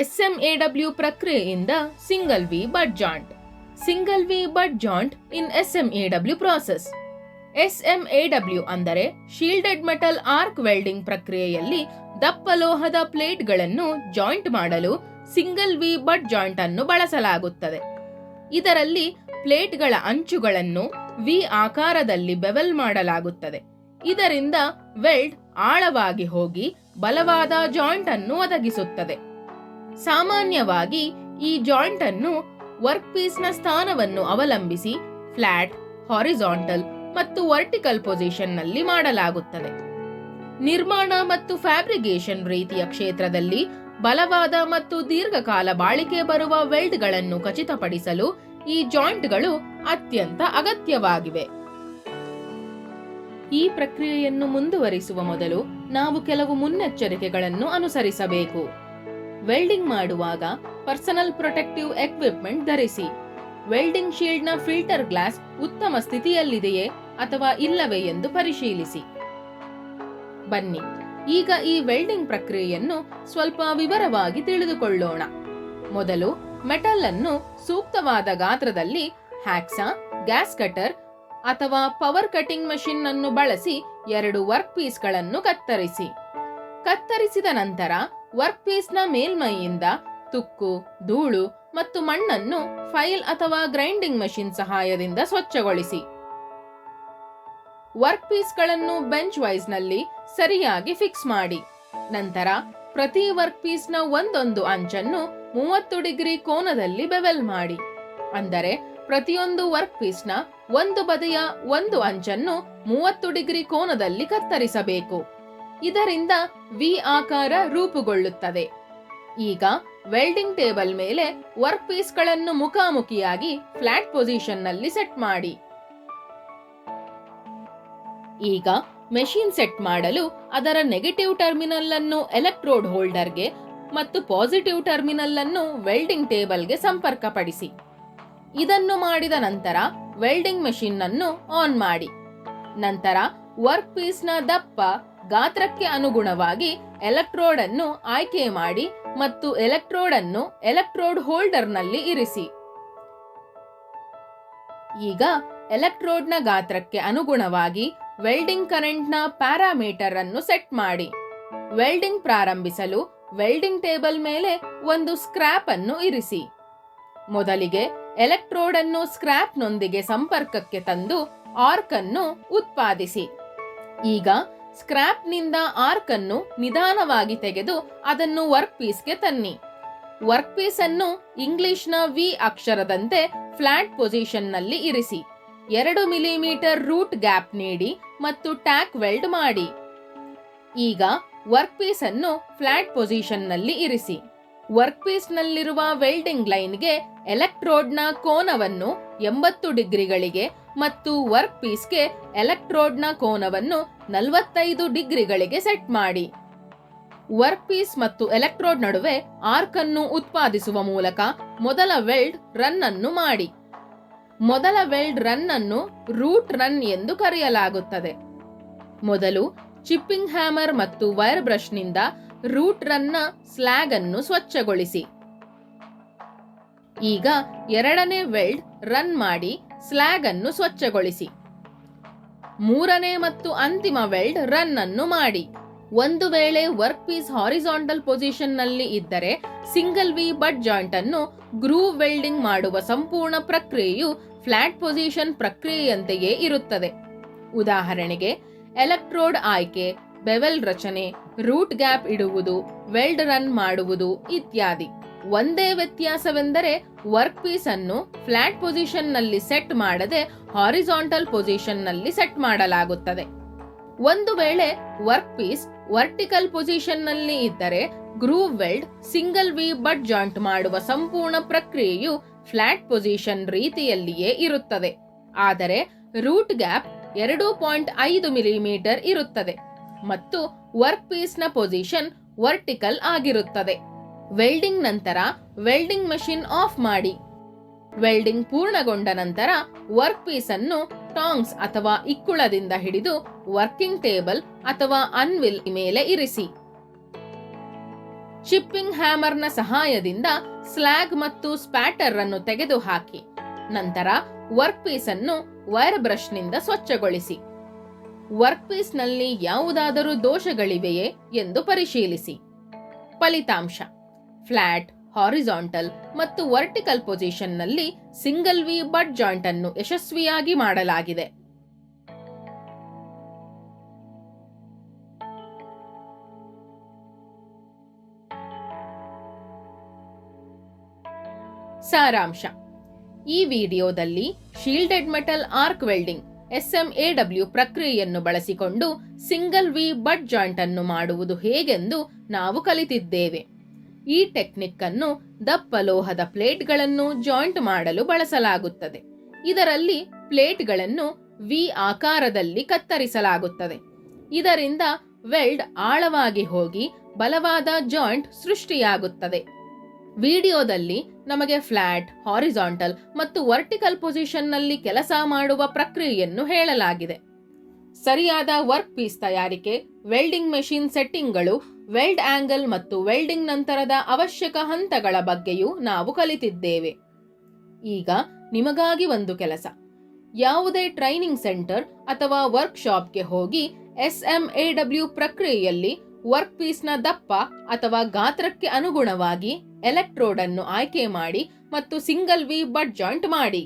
SMAW ಪ್ರಕ್ರಿಯೆಯಿಂದ single V butt joint. Single V butt joint in SMAW process. SMAW ಅಂದರೆ shielded metal arc welding ಪ್ರಕ್ರಿಯೆಯಲ್ಲಿ ದಪ್ಪ ಲೋಹದ ಪ್ಲೇಟ್ಗಳನ್ನು ಜಾಯಿಂಟ್ ಮಾಡಲು ಸಿಂಗಲ್ ವಿ ಬಟ್ ಜಾಯಿಂಟ್ ಅನ್ನು ಬಳಸಲಾಗುತ್ತದೆ. ಇದರಲ್ಲಿ ಪ್ಲೇಟ್ಗಳ ಅಂಚುಗಳನ್ನು ವಿ ಆಕಾರದಲ್ಲಿ ಬೆವೆಲ್ ಮಾಡಲಾಗುತ್ತದೆ. ಇದರಿಂದ ವೆಲ್ಡ್ ಆಳವಾಗಿ ಹೋಗಿ ಬಲವಾದ ಜಾಯಿಂಟ್ ಅನ್ನು ಒದಗಿಸುತ್ತದೆ. ಸಾಮಾನ್ಯವಾಗಿ ಈ ಜಾಯಿಂಟ್ ಅನ್ನು ವರ್ಕ್ ಪೀಸ್ನ ಸ್ಥಾನವನ್ನು ಅವಲಂಬಿಸಿ ಫ್ಲಾಟ್, ಹಾರಿಜಾಂಟಲ್ ಮತ್ತು ವರ್ಟಿಕಲ್ ಪೊಸಿಷನ್ ನಲ್ಲಿ ಮಾಡಲಾಗುತ್ತದೆ. ನಿರ್ಮಾಣ ಮತ್ತು ಫ್ಯಾಬ್ರಿಕೇಶನ್ ರೀತಿಯ ಕ್ಷೇತ್ರದಲ್ಲಿ ಬಲವಾದ ಮತ್ತು ದೀರ್ಘಕಾಲ ಬಾಳಿಕೆ ಬರುವ ವೆಲ್ಡ್ಗಳನ್ನು ಖಚಿತಪಡಿಸಲು ಈ ಜಾಯಿಂಟ್ಗಳು ಅತ್ಯಂತ ಅಗತ್ಯವಾಗಿವೆ. ಈ ಪ್ರಕ್ರಿಯೆಯನ್ನು ಮುಂದುವರಿಸುವ ಮೊದಲು ನಾವು ಕೆಲವು ಮುನ್ನೆಚ್ಚರಿಕೆಗಳನ್ನು ಅನುಸರಿಸಬೇಕು. ವೆಲ್ಡಿಂಗ್ ಮಾಡುವಾಗ ಪರ್ಸನಲ್ ಪ್ರೊಟೆಕ್ಟಿವ್ ಎಕ್ವಿಪ್ಮೆಂಟ್ ಧರಿಸಿ. ವೆಲ್ಡಿಂಗ್ ಶೀಲ್ಡ್ನ ಫಿಲ್ಟರ್ ಗ್ಲಾಸ್ ಉತ್ತಮ ಸ್ಥಿತಿಯಲ್ಲಿದೆಯೇ ಅಥವಾ ಇಲ್ಲವೇ ಎಂದು ಪರಿಶೀಲಿಸಿ. ಬನ್ನಿ ಈಗ ಈ ವೆಲ್ಡಿಂಗ್ ಪ್ರಕ್ರಿಯೆಯನ್ನು ಸ್ವಲ್ಪ ವಿವರವಾಗಿ ತಿಳಿದುಕೊಳ್ಳೋಣ. ಮೊದಲು ಮೆಟಲ್ ಅನ್ನು ಸೂಕ್ತವಾದ ಗಾತ್ರದಲ್ಲಿ ಹ್ಯಾಕ್ಸಾ, ಗ್ಯಾಸ್ ಕಟರ್ ಅಥವಾ ಪವರ್ ಕಟಿಂಗ್ ಮಷಿನ್ ಅನ್ನು ಬಳಸಿ 2 ವರ್ಕ್ ಪೀಸ್ಗಳನ್ನು ಕತ್ತರಿಸಿ. ಕತ್ತರಿಸಿದ ನಂತರ ವರ್ಕ್ ಪೀಸ್ನ ಮೇಲ್ಮೈಯಿಂದ ತುಕ್ಕು, ಧೂಳು ಮತ್ತು ಮಣ್ಣನ್ನು ಫೈಲ್ ಅಥವಾ ಗ್ರೈಂಡಿಂಗ್ ಮಷಿನ್ ಸಹಾಯದಿಂದ ಸ್ವಚ್ಛಗೊಳಿಸಿ. ವರ್ಕ್ ಪೀಸ್ಗಳನ್ನು ಬೆಂಚ್ ವೈಸ್ ನಲ್ಲಿ ಸರಿಯಾಗಿ ಫಿಕ್ಸ್ ಮಾಡಿ. ನಂತರ ಪ್ರತಿ ವರ್ಕ್ ಪೀಸ್ನ ಒಂದೊಂದು ಅಂಚನ್ನು 30 ಡಿಗ್ರಿ ಕೋನದಲ್ಲಿ ಬೆವೆಲ್ ಮಾಡಿ. ಅಂದರೆ ಪ್ರತಿಯೊಂದು ವರ್ಕ್ ಪೀಸ್ನ ಒಂದು ಬದಿಯ ಒಂದು ಅಂಚನ್ನು 30 ಡಿಗ್ರಿ ಕೋನದಲ್ಲಿ ಕತ್ತರಿಸಬೇಕು. ಇದರಿಂದ ವಿ ಆಕಾರ ರೂಪುಗೊಳ್ಳುತ್ತದೆ. ಈಗ ವೆಲ್ಡಿಂಗ್ ಟೇಬಲ್ ಮೇಲೆ ವರ್ಕ್ ಪೀಸ್ಗಳನ್ನು ಮುಖಾಮುಖಿಯಾಗಿ ಫ್ಲಾಟ್ ಪೊಸಿಷನ್ ನಲ್ಲಿ ಸೆಟ್ ಮಾಡಿ. ಈಗ ಮೆಷಿನ್ ಸೆಟ್ ಮಾಡಲು ಅದರ ನೆಗೆಟಿವ್ ಟರ್ಮಿನಲ್ ಅನ್ನು ಎಲೆಕ್ಟ್ರೋಡ್ ಹೋಲ್ಡರ್ಗೆ ಮತ್ತು ಪಾಸಿಟಿವ್ ಟರ್ಮಿನಲ್ ಅನ್ನು ವೆಲ್ಡಿಂಗ್ ಟೇಬಲ್ಗೆ ಸಂಪರ್ಕಪಡಿಸಿ. ಇದನ್ನು ಮಾಡಿದ ನಂತರ ವೆಲ್ಡಿಂಗ್ ಮೆಷಿನ್ ಅನ್ನು ಆನ್ ಮಾಡಿ. ನಂತರ ವರ್ಕ್ ಪೀಸ್ನ ದಪ್ಪ, ಗಾತ್ರಕ್ಕೆ ಅನುಗುಣವಾಗಿ ಎಲೆಕ್ಟ್ರೋಡ್ ಅನ್ನು ಆಯ್ಕೆ ಮಾಡಿ ಮತ್ತು ಎಲೆಕ್ಟ್ರೋಡ್ ಅನ್ನು ಎಲೆಕ್ಟ್ರೋಡ್ ಹೋಲ್ಡರ್ ನಲ್ಲಿ ಇರಿಸಿ. ಈಗ ಎಲೆಕ್ಟ್ರೋಡ್ನ ಗಾತ್ರಕ್ಕೆ ಅನುಗುಣವಾಗಿ ವೆಲ್ಡಿಂಗ್ ಕರೆಂಟ್ನ ಪ್ಯಾರಾಮೀಟರ್ ಅನ್ನು ಸೆಟ್ ಮಾಡಿ. ವೆಲ್ಡಿಂಗ್ ಪ್ರಾರಂಭಿಸಲು ವೆಲ್ಡಿಂಗ್ ಟೇಬಲ್ ಮೇಲೆ ಒಂದು ಸ್ಕ್ರಾಪ್ ಅನ್ನು ಇರಿಸಿ. ಮೊದಲಿಗೆ ಎಲೆಕ್ಟ್ರೋಡ್ ಅನ್ನು ಸ್ಕ್ರಾಪ್ನೊಂದಿಗೆ ಸಂಪರ್ಕಕ್ಕೆ ತಂದು ಆರ್ಕ್ ಅನ್ನು ಉತ್ಪಾದಿಸಿ. ಈಗ ಸ್ಕ್ರಾಪ್ನಿಂದ ಆರ್ಕ್ ಅನ್ನು ನಿಧಾನವಾಗಿ ತೆಗೆದು ಅದನ್ನು ವರ್ಕ್ ಪೀಸ್ಗೆ ತನ್ನಿ. ವರ್ಕ್ ಪೀಸ್ ಅನ್ನು ಇಂಗ್ಲಿಷ್ನ ವಿ ಅಕ್ಷರದಂತೆ ಫ್ಲಾಟ್ ಪೊಸಿಷನ್ ನಲ್ಲಿ ಇರಿಸಿ. 2 ಮಿಲಿಮೀಟರ್ ರೂಟ್ ಗ್ಯಾಪ್ ನೀಡಿ ಮತ್ತು ಟ್ಯಾಕ್ ವೆಲ್ಡ್ ಮಾಡಿ. ಈಗ ವರ್ಕ್ ಪೀಸ್ ಅನ್ನು ಫ್ಲಾಟ್ ಪೊಸಿಷನ್ ನಲ್ಲಿ ಇರಿಸಿ. ವರ್ಕ್ ಪೀಸ್ ನಲ್ಲಿರುವ ವೆಲ್ಡಿಂಗ್ ಲೈನ್ಗೆ ಎಲೆಕ್ಟ್ರೋಡ್ನ ಕೋನವನ್ನು 80 ಡಿಗ್ರಿಗಳಿಗೆ ಮತ್ತು ವರ್ಕ್ ಪೀಸ್ಗೆ ಎಲೆಕ್ಟ್ರೋಡ್ನ ಕೋನವನ್ನು 45 ಡಿಗ್ರಿಗಳಿಗೆ ಸೆಟ್ ಮಾಡಿ. ವರ್ಕ್ ಪೀಸ್ ಮತ್ತು ಎಲೆಕ್ಟ್ರೋಡ್ ನಡುವೆ ಆರ್ಕ್ ಅನ್ನು ಉತ್ಪಾದಿಸುವ ಮೂಲಕ ಮೊದಲ ವೆಲ್ಡ್ ರನ್ ಅನ್ನು ಮಾಡಿ. ಮೊದಲ ವೆಲ್ಡ್ ರನ್ ಅನ್ನು ರೂಟ್ ರನ್ ಎಂದು ಕರೆಯಲಾಗುತ್ತದೆ. ಮೊದಲು ಚಿಪ್ಪಿಂಗ್ ಹ್ಯಾಮರ್ ಮತ್ತು ವೈರ್ ಬ್ರಷ್ ನಿಂದ ರೂಟ್ ರನ್ನ ಸ್ಲ್ಯಾಗ್ ಅನ್ನು ಸ್ವಚ್ಛಗೊಳಿಸಿ. ಈಗ ಎರಡನೇ ವೆಲ್ಡ್ ರನ್ ಮಾಡಿ ಸ್ಲ್ಯಾಗ್ ಅನ್ನು ಸ್ವಚ್ಛಗೊಳಿಸಿ. ಮೂರನೇ ಮತ್ತು ಅಂತಿಮ ವೆಲ್ಡ್ ರನ್ ಅನ್ನು ಮಾಡಿ. ಒಂದು ವೇಳೆ ವರ್ಕ್ ಪೀಸ್ ಹಾರಿಜಾಂಟಲ್ ಪೊಸಿಷನ್ ನಲ್ಲಿ ಇದ್ದರೆ ಸಿಂಗಲ್ ವಿ ಬಟ್ ಜಾಯಿಂಟ್ ಅನ್ನು ಗ್ರೂವ್ ವೆಲ್ಡಿಂಗ್ ಮಾಡುವ ಸಂಪೂರ್ಣ ಪ್ರಕ್ರಿಯೆಯು ಫ್ಲಾಟ್ ಪೊಸಿಷನ್ ಪ್ರಕ್ರಿಯೆಯಂತೆಯೇ ಇರುತ್ತದೆ. ಉದಾಹರಣೆಗೆ ಎಲೆಕ್ಟ್ರೋಡ್ ಆಯ್ಕೆ, ಬೆವೆಲ್ ರಚನೆ, ರೂಟ್ ಗ್ಯಾಪ್ ಇಡುವುದು, ವೆಲ್ಡ್ ರನ್ ಮಾಡುವುದು ಇತ್ಯಾದಿ. ಒಂದೇ ವ್ಯತ್ಯಾಸವೆಂದರೆ ವರ್ಕ್ ಪೀಸ್ ಅನ್ನು ಫ್ಲಾಟ್ ಪೊಸಿಷನ್ ನಲ್ಲಿ ಸೆಟ್ ಮಾಡದೆ ಹಾರಿಜಾಂಟಲ್ ಪೊಸಿಷನ್ ನಲ್ಲಿ ಸೆಟ್ ಮಾಡಲಾಗುತ್ತದೆ. ಒಂದು ವೇಳೆ ವರ್ಕ್ ಪೀಸ್ ವರ್ಟಿಕಲ್ ಪೊಸಿಷನ್ ನಲ್ಲಿ ಇದ್ದರೆ groove weld single V butt joint ಮಾಡುವ ಸಂಪೂರ್ಣ ಪ್ರಕ್ರಿಯೆಯು ಫ್ಲಾಟ್ ಪೊಸಿಷನ್ ರೀತಿಯಲ್ಲಿಯೇ ಇರುತ್ತದೆ. ಆದರೆ ರೂಟ್ ಗ್ಯಾಪ್ 2.5 ಮಿಲಿಮೀಟರ್ ಇರುತ್ತದೆ ಮತ್ತು ವರ್ಕ್ ಪೀಸ್ನ ಪೊಸಿಷನ್ ವರ್ಟಿಕಲ್ ಆಗಿರುತ್ತದೆ. ವೆಲ್ಡಿಂಗ್ ನಂತರ ವೆಲ್ಡಿಂಗ್ ಮಷಿನ್ ಆಫ್ ಮಾಡಿ. ವೆಲ್ಡಿಂಗ್ ಪೂರ್ಣಗೊಂಡ ನಂತರ ವರ್ಕ್ ಪೀಸ್ ಅನ್ನು ಟಾಂಗ್ಸ್ ಅಥವಾ ಇಕ್ಕುಳದಿಂದ ಹಿಡಿದು ವರ್ಕಿಂಗ್ ಟೇಬಲ್ ಅಥವಾ ಅನ್ವಿಲ್ ಮೇಲೆ ಇರಿಸಿ. ಚಿಪ್ಪಿಂಗ್ ಹ್ಯಾಮರ್ನ ಸಹಾಯದಿಂದ ಸ್ಲ್ಯಾಗ್ ಮತ್ತು ಸ್ಪ್ಯಾಟರ್ ಅನ್ನು ತೆಗೆದುಹಾಕಿ. ನಂತರ ವರ್ಕ್ ಪೀಸ್ ಅನ್ನು ವೈರ್ ಬ್ರಷ್ನಿಂದ ಸ್ವಚ್ಛಗೊಳಿಸಿ. ವರ್ಕ್ ಪೀಸ್ನಲ್ಲಿ ಯಾವುದಾದರೂ ದೋಷಗಳಿವೆಯೇ ಎಂದು ಪರಿಶೀಲಿಸಿ. ಫಲಿತಾಂಶ: ಫ್ಲಾಟ್, ಹಾರಿಜಾಂಟಲ್ ಮತ್ತು ವರ್ಟಿಕಲ್ ಪೊಸಿಷನ್ನಲ್ಲಿ ಸಿಂಗಲ್ ವಿ ಬಟ್ ಜಾಯಿಂಟ್ ಅನ್ನು ಯಶಸ್ವಿಯಾಗಿ ಮಾಡಲಾಗಿದೆ. ಸಾರಾಂಶ: ಈ ವಿಡಿಯೋದಲ್ಲಿ shielded metal arc welding SMAW ಪ್ರಕ್ರಿಯೆಯನ್ನು ಬಳಸಿಕೊಂಡು ಸಿಂಗಲ್ ವಿ ಬಟ್ ಜಾಯಿಂಟ್ ಅನ್ನು ಮಾಡುವುದು ಹೇಗೆಂದು ನಾವು ಕಲಿತಿದ್ದೇವೆ. ಈ ಟೆಕ್ನಿಕ್ ಅನ್ನು ದಪ್ಪ ಲೋಹದ ಪ್ಲೇಟ್ಗಳನ್ನು ಜಾಯಿಂಟ್ ಮಾಡಲು ಬಳಸಲಾಗುತ್ತದೆ. ಇದರಲ್ಲಿ ಪ್ಲೇಟ್ಗಳನ್ನು ವಿ ಆಕಾರದಲ್ಲಿ ಕತ್ತರಿಸಲಾಗುತ್ತದೆ. ಇದರಿಂದ ವೆಲ್ಡ್ ಆಳವಾಗಿ ಹೋಗಿ ಬಲವಾದ ಜಾಯಿಂಟ್ ಸೃಷ್ಟಿಯಾಗುತ್ತದೆ. ವಿಡಿಯೋದಲ್ಲಿ ನಮಗೆ ಫ್ಲಾಟ್, ಹಾರಿಜಾಂಟಲ್ ಮತ್ತು ವರ್ಟಿಕಲ್ ಪೊಸಿಷನ್ನಲ್ಲಿ ಕೆಲಸ ಮಾಡುವ ಪ್ರಕ್ರಿಯೆಯನ್ನು ಹೇಳಲಾಗಿದೆ. ಸರಿಯಾದ ವರ್ಕ್ ಪೀಸ್ ತಯಾರಿಕೆ, ವೆಲ್ಡಿಂಗ್ ಮೆಷಿನ್ ಸೆಟ್ಟಿಂಗ್ಗಳು, ವೆಲ್ಡ್ ಆಂಗಲ್ ಮತ್ತು ವೆಲ್ಡಿಂಗ್ ನಂತರದ ಅವಶ್ಯಕ ಹಂತಗಳ ಬಗ್ಗೆಯೂ ನಾವು ಕಲಿತಿದ್ದೇವೆ. ಈಗ ನಿಮಗಾಗಿ ಒಂದು ಕೆಲಸ. ಯಾವುದೇ ಟ್ರೈನಿಂಗ್ ಸೆಂಟರ್ ಅಥವಾ ವರ್ಕ್ ಶಾಪ್ಗೆ ಹೋಗಿ SMAW ಪ್ರಕ್ರಿಯೆಯಲ್ಲಿ ವರ್ಕ್ ಪೀಸ್ನ ದಪ್ಪ ಅಥವಾ ಗಾತ್ರಕ್ಕೆ ಅನುಗುಣವಾಗಿ ಎಲೆಕ್ಟ್ರೋಡ್ ಅನ್ನು ಆಯ್ಕೆ ಮಾಡಿ ಮತ್ತು ಸಿಂಗಲ್ ವಿ ಬಟ್ ಜಾಯಿಂಟ್ ಮಾಡಿ.